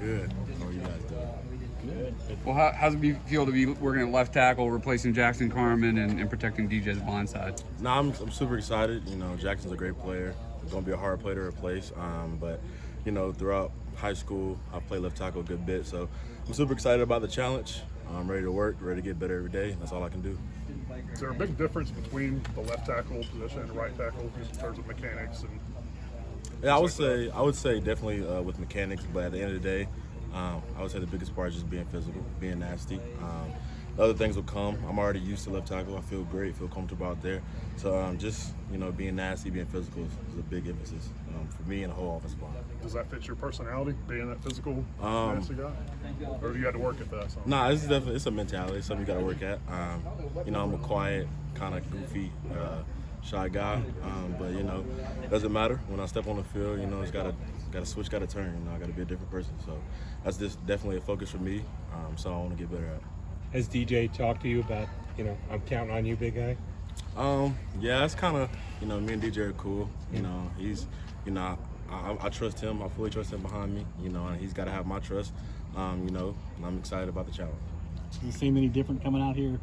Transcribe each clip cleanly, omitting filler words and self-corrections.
Good. How are you guys doing? Good. Well, how's it feel to be working at left tackle, replacing Jackson Carmen and protecting DJ's blind side? No, I'm super excited. You know, Jackson's a great player. It's going to be a hard player to replace. But, you know, throughout high school, I've played left tackle a good bit. So I'm super excited about the challenge. I'm ready to work, ready to get better every day. That's all I can do. Is there a big difference between the left tackle position and the right tackle in terms of mechanics? And yeah, I would say definitely with mechanics. But at the end of the day, I would say the biggest part is just being physical, being nasty. The other things will come. I'm already used to left tackle. I feel great, feel comfortable out there. So just, you know, being nasty, being physical is a big emphasis for me and the whole offensive line. does that fit your personality, being that physical, nasty guy? Or do you have to work at that? So? Nah, it's a mentality. It's something you got to work at. You know, I'm a quiet, kind of goofy, shy guy. But, you know, it doesn't matter. When I step on the field, you know, it's got to switch, got to turn. You know, I got to be a different person. So that's just definitely a focus for me. So I want to get better at it. Has DJ talked to you about, you know, I'm counting on you, big guy? Yeah, it's kind of, you know, me and DJ are cool. You know, he's, you know, I trust him. I fully trust him behind me, you know, and he's got to have my trust, you know, and I'm excited about the challenge. Do you seem any different coming out here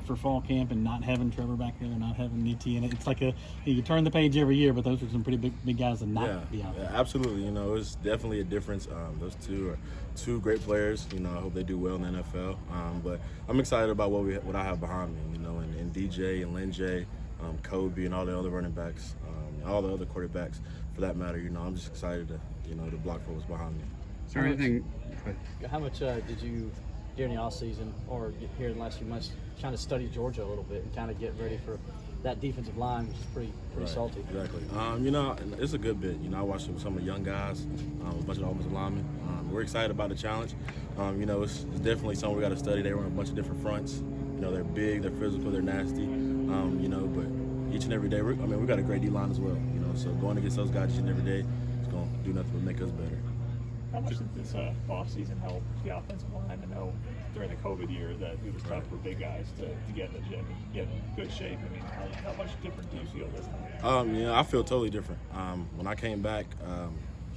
for fall camp and not having Trevor back there, not having Nitti in it? It's like you turn the page every year, but those are some pretty big guys to not be out there. Yeah, absolutely. You know, it's definitely a difference. Those two are two great players. You know, I hope they do well in the NFL. But I'm excited about what I have behind me. You know, and DJ and Lin J, Kobe, and all the other running backs, all the other quarterbacks, for that matter. You know, I'm just excited to block for what's behind me. Is there anything? How much did you, during the off season or here in the last few months, kind of study Georgia a little bit and kind of get ready for that defensive line, which is pretty Right, salty? Exactly. You know, it's a good bit. You know, I watched some of the young guys, a bunch of the offensive linemen. We're excited about the challenge. You know, it's definitely something we got to study. They run a bunch of different fronts. You know, they're big, they're physical, they're nasty. You know, but each and every day, we got a great D-line as well. You know, so going against those guys each and every day is going to do nothing but make us better. How much did this offseason help the offensive line? I know during the COVID year that it was tough for big guys to get in the gym and get in good shape. I mean, how much different do you feel this time? Yeah, I feel totally different. When I came back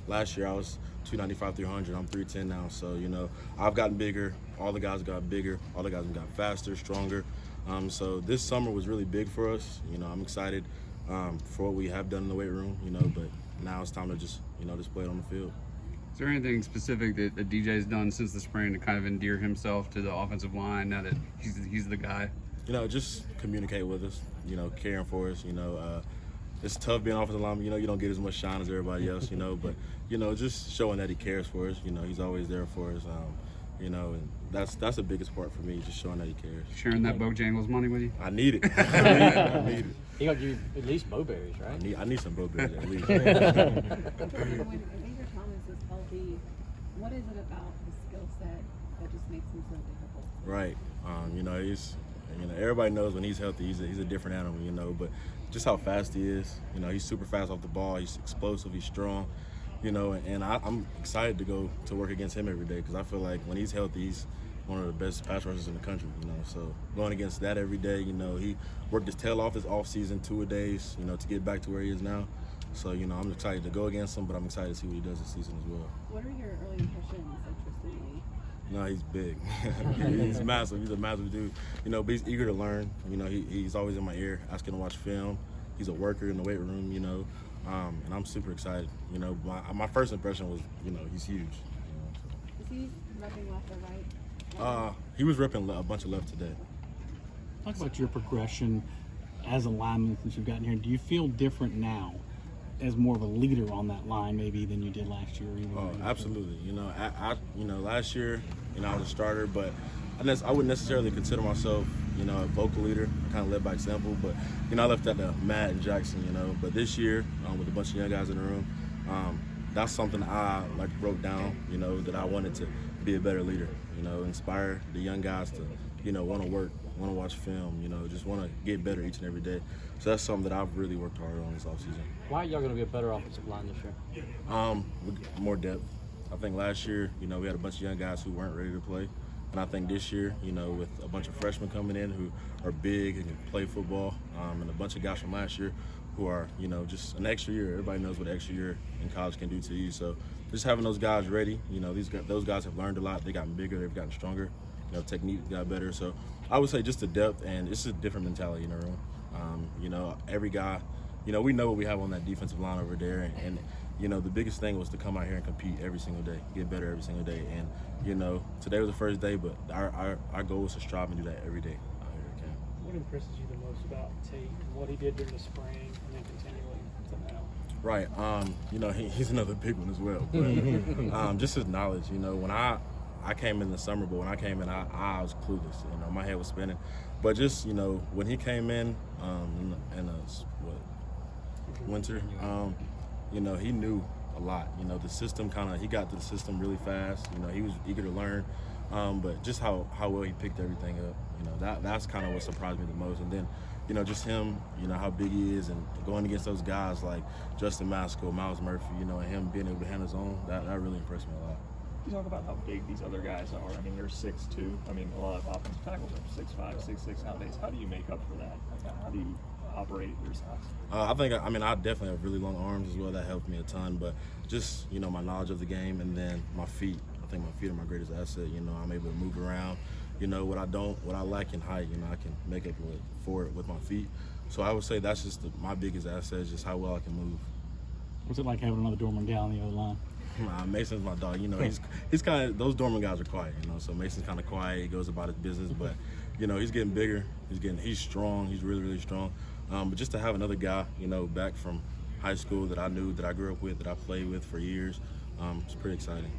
last year, I was 295, 300. I'm 310 now. So, you know, I've gotten bigger. All the guys got bigger. All the guys have got faster, stronger. So this summer was really big for us. You know, I'm excited for what we have done in the weight room, you know, but now it's time to just, you know, display it on the field. Is there anything specific that DJ's done since the spring to kind of endear himself to the offensive line now that he's the guy? You know, just communicate with us, you know, caring for us, you know. It's tough being offensive lineman, you know, you don't get as much shine as everybody else, you know, but, you know, just showing that he cares for us, you know, he's always there for us, you know, and that's the biggest part for me, just showing that he cares. Sharing that Bojangles money with you? I need it. I need it. He got you at least Bowberries, right? I need some Bowberries at least. When Major Thomas is healthy, what is it about his skill set that just makes him so difficult? Right. You know, everybody knows when he's healthy, he's a different animal, you know, but just how fast he is, you know, he's super fast off the ball, he's explosive, he's strong, you know, and I'm excited to go to work against him every day because I feel like when he's healthy, he's one of the best pass rushers in the country, you know, so going against that every day, you know, he worked his tail off his offseason 2-a-days, you know, to get back to where he is now. So, you know, I'm excited to go against him, but I'm excited to see what he does this season as well. What are your early impressions of Tristan? No, he's big. He's massive. He's a massive dude. You know, but he's eager to learn. You know, he's always in my ear, asking to watch film. He's a worker in the weight room, you know, and I'm super excited. You know, my first impression was, you know, he's huge. You know, so. Is he repping left or right? He was ripping a bunch of left today. Talk about your progression as a lineman since you've gotten here. Do you feel different now as more of a leader on that line maybe than you did last year? Or even Oh, absolutely. You know, you know, last year, you know, I was a starter, but I wouldn't necessarily consider myself, you know, a vocal leader. I kind of led by example, but, you know, I left that to Matt and Jackson, you know. But this year, with a bunch of young guys in the room, that's something I wrote down, you know, that I wanted to be a better leader, you know, inspire the young guys to, you know, want to work, want to watch film, you know, just want to get better each and every day. So that's something that I've really worked hard on this offseason. Why are y'all going to be a better offensive line this year? With more depth. I think last year, you know, we had a bunch of young guys who weren't ready to play. And I think this year, you know, with a bunch of freshmen coming in who are big and can play football, and a bunch of guys from last year who are, you know, just an extra year. Everybody knows what an extra year in college can do to you. So just having those guys ready. You know, those guys have learned a lot. They gotten bigger. They've gotten stronger. You know, technique got better. So I would say just the depth, and it's a different mentality in the room. You know, every guy, you know, we know what we have on that defensive line over there, and you know, the biggest thing was to come out here and compete every single day, get better every single day. And you know, today was the first day, but our goal is to strive and do that every day out here at camp. What impresses you the most about Tate and what he did during the spring and then continuing to now? Right. You know, he's another big one as well. But just his knowledge, you know, when I came in the summer, but when I came in, I was clueless. You know, my head was spinning. But just, you know, when he came in winter, you know, he knew a lot. You know, the system he got to the system really fast. You know, he was eager to learn. But just how well he picked everything up, you know, that's kind of what surprised me the most. And then, you know, just him, you know, how big he is and going against those guys like Justin Masco, Miles Murphy, you know, and him being able to handle his own, that really impressed me a lot. You talk about how big these other guys are. I mean, they're 6'2". I mean, a lot of offensive tackles are 6'5", 6'6" nowadays. How do you make up for that? How do you operate your size? I definitely have really long arms as well. That helped me a ton. But just, you know, my knowledge of the game, and then my feet. I think my feet are my greatest asset. You know, I'm able to move around. You know, what I lack in height, you know, I can make up for it with my feet. So I would say that's just my biggest asset, is just how well I can move. What's it like having another Dorman guy on the other line? Mason's my dog. You know, he's kind of, those Dorman guys are quiet. You know, so Mason's kind of quiet. He goes about his business, but you know, he's getting bigger. He's strong. He's really, really strong. But just to have another guy, you know, back from high school that I knew, that I grew up with, that I played with for years, it's pretty exciting.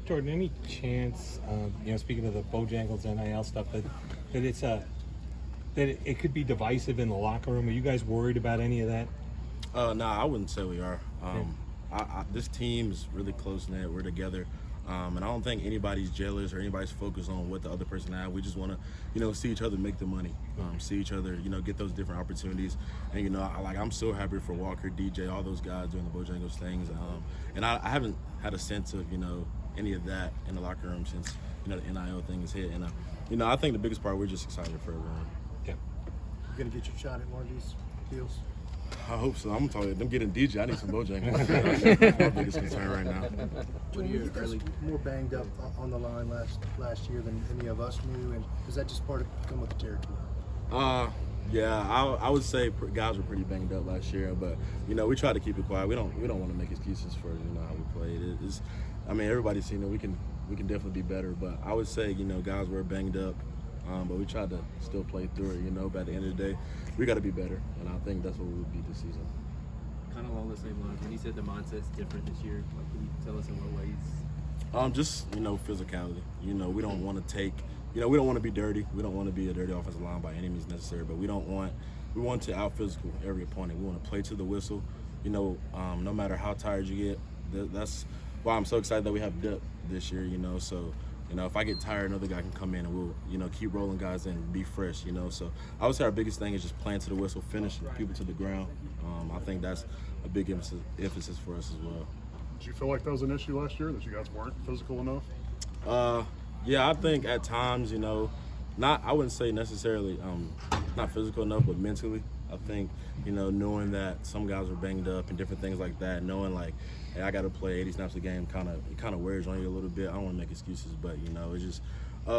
Jordan, any chance, you know, speaking of the Bojangles NIL stuff, that it could be divisive in the locker room? Are you guys worried about any of that? Nah, I wouldn't say we are. This team is really close-knit. We're together. And I don't think anybody's jealous or anybody's focused on what the other person has. We just want to, you know, see each other make the money, see each other, you know, get those different opportunities. And, you know, I'm so happy for Walker, DJ, all those guys doing the Bojangles things. And I haven't had a sense of, you know, any of that in the locker room since, you know, the NIL thing is hit. And, you know, I think the biggest part, we're just excited for everyone. Yeah. You going to get your shot at one of these deals? I hope so. I'm telling you, them getting DJ, I need some Bojangles. That's my biggest concern right now. You guys more banged up on the line last year than any of us knew, and is that just part of come with the territory? Yeah, I would say guys were pretty banged up last year, but you know, we try to keep it quiet. We don't want to make excuses for, you know, how we played. I mean, everybody's seen it. We can definitely be better, but I would say, you know, guys were banged up. But we tried to still play through it, you know. But at the end of the day, we got to be better, and I think that's what we would be this season. Kind of along the same lines, when you said the mindset's different this year, like, can you tell us in what ways? Just, you know, physicality. You know, we don't want to take, you know, we don't want to be dirty. We don't want to be a dirty offensive line by any means necessary, but we want to out-physical every opponent. We want to play to the whistle, you know, no matter how tired you get. That's why I'm so excited that we have depth this year, you know, so. You know, if I get tired, another guy can come in and we'll, you know, keep rolling guys in and be fresh, you know. So I would say our biggest thing is just playing to the whistle, finishing people to the ground. I think that's a big emphasis for us as well. Did you feel like that was an issue last year, that you guys weren't physical enough? Yeah, I think at times, you know, I wouldn't say necessarily not physical enough, but mentally. I think, you know, knowing that some guys were banged up and different things like that, knowing like, hey, I got to play 80 snaps a game, kind of wears on you a little bit. I don't want to make excuses, but, you know, it's just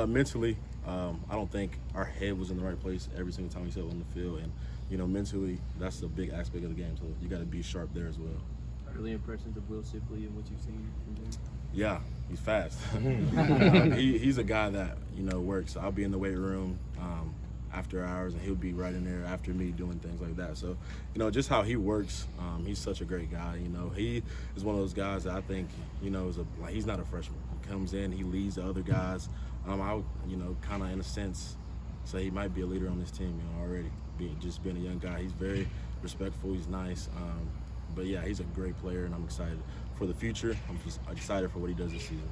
mentally, I don't think our head was in the right place every single time we stepped on the field. And, you know, mentally, that's a big aspect of the game, so you got to be sharp there as well. Really impressions of Will Shipley and what you've seen from him? Yeah, he's fast. He's a guy that, you know, works. I'll be in the weight room after hours, and he'll be right in there after me doing things like that. So, you know, just how he works, he's such a great guy. You know, he is one of those guys that I think, you know, he's not a freshman. He comes in, he leads the other guys. I would, you know, kind of in a sense say he might be a leader on this team, you know, already. Being a young guy, he's very respectful. He's nice. But yeah, he's a great player, and I'm excited for the future. I'm just excited for what he does this season.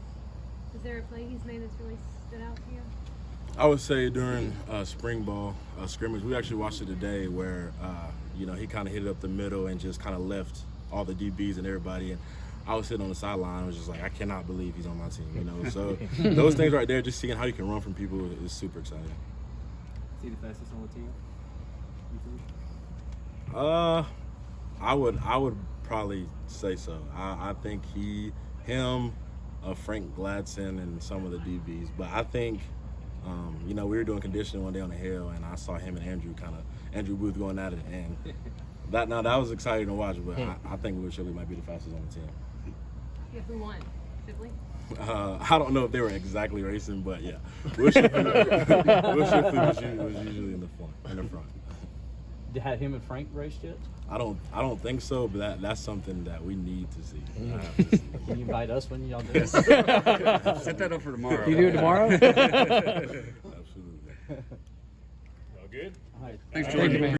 Is there a play he's made that's really stood out to you? I would say during spring ball scrimmage, we actually watched it today where, you know, he kind of hit it up the middle and just kind of left all the DBs and everybody. And I was sitting on the sideline. I was just like, I cannot believe he's on my team, you know. So those things right there, just seeing how you can run from people is super exciting. Is he the fastest on the team? I would probably say so. I think he him, Frank Gladson, and some of the DBs. But I think, you know, we were doing conditioning one day on the hill, and I saw him and Andrew Booth going at it, and that was exciting to watch. But I think Will Shipley might be the fastest on the team. Yeah, who won? Shipley? I don't know if they were exactly racing, but yeah, Will Shipley was usually in the front. Had him and Frank raced yet? I don't think so, but that's something that we need to see. Can you invite us when y'all do it? Set that up for tomorrow. You do it tomorrow? Absolutely. All good? All right. Thanks, Jordan.